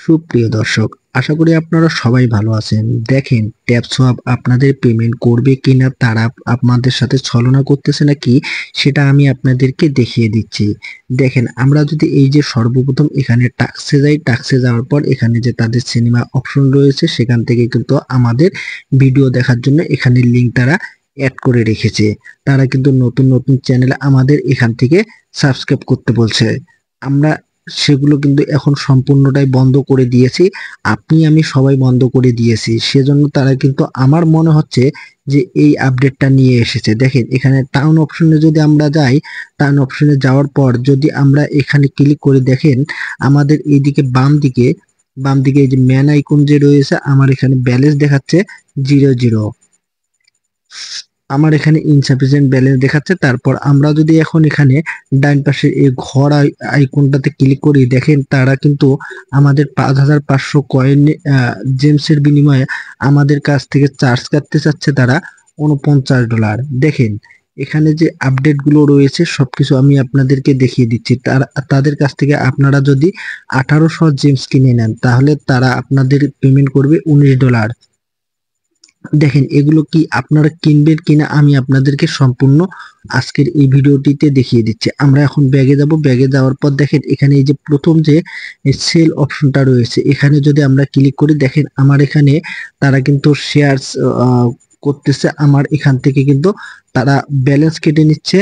সুপ্রিয় দর্শক, আশা করি আপনারা সবাই ভালো আছেন। দেখেন ট্যাপসোয়াপ আপনাদের পেমেন্ট করবে কিনা, তারা আপনাদের সাথে ছলনা করতেছে নাকি, সেটা আমি আপনাদেরকে দেখিয়ে দিচ্ছি। দেখেন, আমরা যদি এই যে সর্বপ্রথম এখানে টাক্সে যাই, টাক্সে যাওয়ার পর এখানে যে তাদের সিনেমা অপশন রয়েছে, সেখান থেকে কিন্তু আমাদের ভিডিও দেখার জন্য এখানে লিঙ্ক তারা অ্যাড করে রেখেছে। তারা কিন্তু নতুন নতুন চ্যানেল আমাদের এখান থেকে সাবস্ক্রাইব করতে বলছে। আমরা সেগুলো কিন্তু এখন সম্পূর্ণটাই বন্ধ করে দিয়েছি। আমি সবাই বন্ধ করে দিয়েছি। সেজন্য তারা কিন্তু আমার মনে হচ্ছে যে এই আপডেটটা নিয়ে এসেছে। দেখেন এখানে টাউন অপশনে যদি আমরা যাই, টাউন অপশনে যাওয়ার পর যদি আমরা এখানে ক্লিক করে দেখেন, আমাদের এইদিকে বাম দিকে এই যে ম্যান আইকন যে রয়েছে, আমার এখানে ব্যালেন্স দেখাচ্ছে 0 আমার এখানে ইনসাফিসিয়েন্ট ব্যালেন্স দেখাচ্ছে। তারপর আমরা যদি এখন এখানে ডান পাশে এই ঘর আইকনটাতে ক্লিক করি, দেখেন তারা কিন্তু আমাদের 5500 কয়েন জেমসের বিনিময়ে আমাদের কাছ থেকে চার্জ কাটতে চাচ্ছে তারা $49। দেখেন এখানে যে আপডেট গুলো রয়েছে সবকিছু আমি আপনাদেরকে দেখিয়ে দিচ্ছি। তাদের কাছ থেকে আপনারা যদি 1800 জেমস কিনে নেন, তাহলে তারা আপনাদের পেমেন্ট করবে $19। দেখেন এগুলো কি আপনারা কিনবেন কিনা আমি আপনাদেরকে সম্পূর্ণ আজকের এই ভিডিওটিতে দেখিয়ে দিচ্ছি। আমরা এখন ব্যাগে যাব। ব্যাগে যাওয়ার পর দেখেন এখানে এই যে প্রথম যে সেল অপশনটা রয়েছে, এখানে যদি আমরা ক্লিক করি, দেখেন আমার এখানে তারা কিন্তু শেয়ারস করতেছে। আমার এখান থেকে কিন্তু তারা ব্যালেন্স কেটে নিচ্ছে,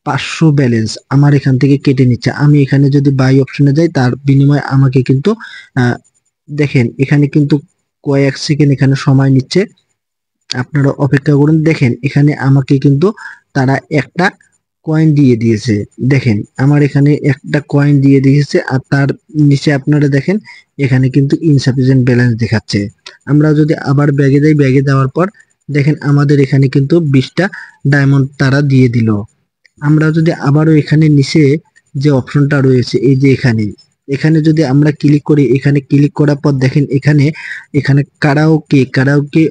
500 ব্যালেন্স আমার এখান থেকে কেটে নিচ্ছে। আমি এখানে যদি বাই অপশনে যাই, তার বিনিময়ে আমাকে কিন্তু আহ, দেখেন এখানে কিন্তু কয়েক সেকেন্ড এখানে সময় নিচ্ছে, আপনারা অপেক্ষা করুন। দেখেন এখানে আমাকে কিন্তু তারা একটা কয়েন দিয়ে দিয়েছে। দেখেন আমার এখানে একটা কয়েন দিয়ে দিয়েছে, আর তার নিচে আপনারা দেখেন এখানে কিন্তু ইনসাফিসিয়েন্ট ব্যালেন্স দেখাচ্ছে। আমরা যদি আবার ব্যাগে যাই, ব্যাগে যাওয়ার পর দেখেন আমাদের এখানে কিন্তু 20টা ডায়মন্ড তারা দিয়ে দিল। আমরা যদি আবারও এখানে নিচে যে অপশনটা রয়েছে, এই যে এখানে এখানে যদি আমরা ক্লিক করি, এখানে ক্লিক করার পর দেখেন এখানে এখানে কারাওকে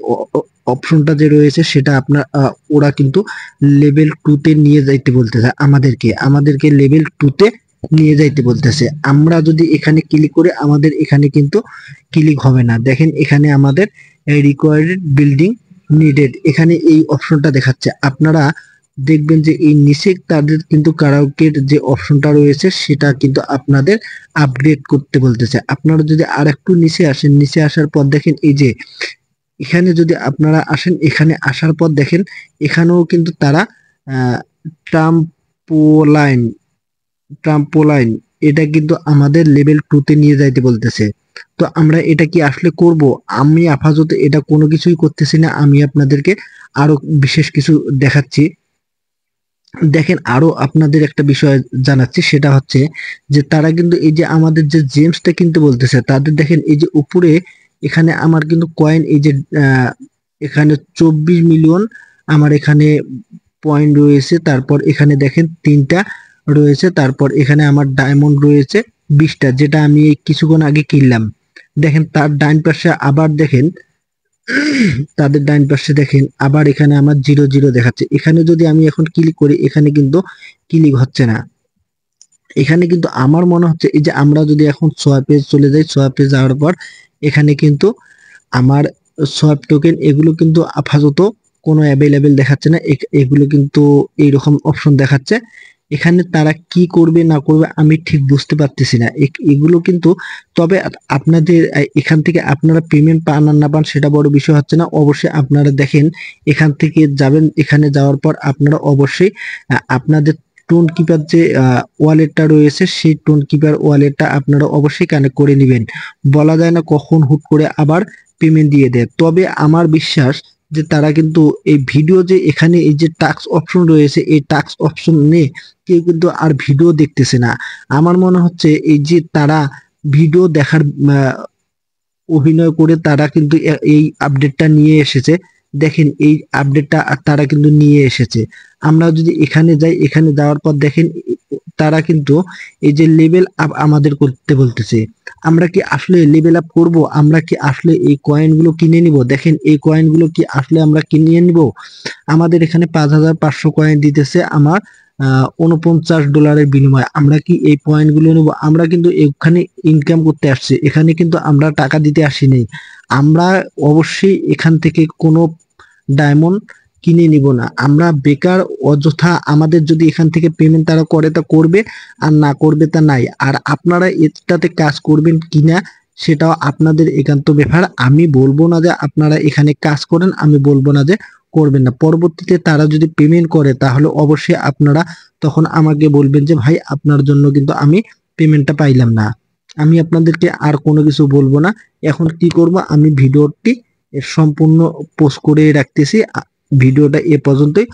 অপশনটা যে রয়েছে, সেটা আপনার ওরা কিন্তু লেভেল 2 তে নিয়ে যাইতে বলতেছে। আমাদেরকে লেভেল 2 তে নিয়ে যাইতে বলতেছে। আমরা যদি এখানে ক্লিক করি, আমাদের এখানে কিন্তু ক্লিক হবে না। দেখেন এখানে আমাদের রিকোয়ার্ড বিল্ডিং নিডেড, এখানে এই অপশনটা দেখাচ্ছে। আপনারা দেখবেন যে এই নিচে তাদের কিন্তু কারাওকের যে অপশনটা রয়েছে, সেটা কিন্তু আপনাদের আপগ্রেড করতে বলতেছে। আপনারা যদি আর একটু নিচে আসেন, নিচে আসার পর দেখেন এই যে এখানে যদি আপনারা আসেন, এখানে আসার পর দেখেন এখানেও কিন্তু তারা ট্রাম্পোলাইন ট্রাম্পোলাইন এটা কিন্তু আমাদের লেভেল 2 তে নিয়ে যাইতে বলতেছে। তো আমরা এটা কি আসলে করব? আমি আপাতত এটা কোনো কিছুই করতেছি না, আমি আপনাদেরকে আরো বিশেষ কিছু দেখাচ্ছি। দেখেন আরো আপনাদের একটা বিষয় জানাচ্ছি, সেটা হচ্ছে যে তারা কিন্তু এই যে আমাদের যে জেমসটা কিনতে বলতেছে, তাদের দেখেন এই যে উপরে এখানে আমার কিন্তু কয়েন এই যে এখানে 24 মিলিয়ন আমার এখানে পয়েন্ট রয়েছে। তারপর এখানে দেখেন 3টা রয়েছে। তারপর এখানে আমার ডায়মন্ড রয়েছে 20টা, যেটা আমি এই কিছুক্ষণ আগে কিনলাম। দেখেন তার ডাইন পাশে আবার দেখেন তাদের ডাইন পাশে দেখেন আবার এখানে আমার 0 দেখাচ্ছে। এখানে যদি আমি এখন ক্লিক করি, এখানে কিন্তু ক্লিক হচ্ছে না। এখানে কিন্তু আমার মনে হচ্ছে এই যে আমরা যদি এখন সোয়াপে চলে যাই, সোয়াপে যাওয়ার পর এখানে কিন্তু আমার সোয়াপ টোকেন এগুলো কিন্তু আপাতত কোনো অ্যাভেলেবেল দেখাচ্ছে না। এগুলো কিন্তু এইরকম অপশন দেখাচ্ছে। এখানে তারা কি করবে না করবে আমি ঠিক বুঝতে পারতেছি না। এগুলো কিন্তু তবে আপনাদের এখান থেকে আপনারা পেমেন্ট পান আর না পান সেটা বড় বিষয় হচ্ছে না। অবশ্যই আপনারা দেখেন এখান থেকে যাবেন, এখানে যাওয়ার পর আপনারা অবশ্যই আপনাদের টোন কিপার যে ওয়ালেটটা রয়েছে, সেই টোন কিপার ওয়ালেটটা আপনারা অবশ্যই কানেক্ট করে নেবেন। বলা যায় না কখন হুট করে আবার পেমেন্ট দিয়ে দেয়। তবে আমার বিশ্বাস যে তারা কিন্তু এই ভিডিও যে এখানে এই যে টাস্ক অপশন রয়েছে, এই টাস্ক অপশন নিয়ে কেউ কিন্তু আর ভিডিও দেখতেছে না। আমার মনে হচ্ছে এই যে তারা ভিডিও দেখার অভিনয় করে তারা কিন্তু এই আপডেটটা নিয়ে এসেছে। দেখেন এই আপডেটটা তারা কিন্তু নিয়ে এসেছে। আমরা যদি এখানে যাই, এখানে যাওয়ার পর দেখেন তারা কিন্তু এই যে লেভেল আপ আমাদের করতে বলতেছে। আমরা কি আসলে লেভেল আপ করব? আমরা কি আসলে এই কয়েনগুলো কিনে নিব? দেখেন এই কয়েনগুলো কি আসলে আমরা কিনে নিব? আমাদের এখানে 5500 কয়েন দিতেছে আমার $49 বিনিময়ে আমরা কি এই পয়েন্টগুলো নেব? আমরা কিন্তু এখানে ইনকাম করতে আসছি, এখানে কিন্তু আমরা টাকা দিতে আসিনি। আমরা অবশ্যই এখান থেকে কোনো ডায়মন্ড কিনে নিব না। আমরা বেকার অযথা আমাদের যদি এখান থেকে পেমেন্ট তারা করে তা করবে, আর না করবে তা নাই। আর আপনারা এটাতে কাজ করবেন কিনা সেটাও আপনাদের একান্ত ব্যাপার। আমি বলবো না যে আপনারা এখানে কাজ করেন, আমি বলবো না যে করবেন না। পরবর্তীতে তারা যদি পেমেন্ট করে তাহলে অবশ্যই আপনারা তখন আমাকে বলবেন যে ভাই আপনার জন্য কিন্তু আমি পেমেন্টটা পাইলাম না। আমি আপনাদেরকে আর কোনো কিছু বলবো না। এখন কি করব, আমি ভিডিওটি সম্পূর্ণ পোস্ট করে রাখতেছি। ভিডিওটা এ পর্যন্তই।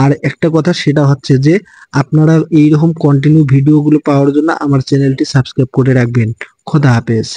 আর একটা কথা সেটা হচ্ছে যে আপনারা এইরকম কন্টিনিউ ভিডিওগুলো পাওয়ার জন্য আমার চ্যানেলটি সাবস্ক্রাইব করে রাখবেন। খোদা হাফেজ।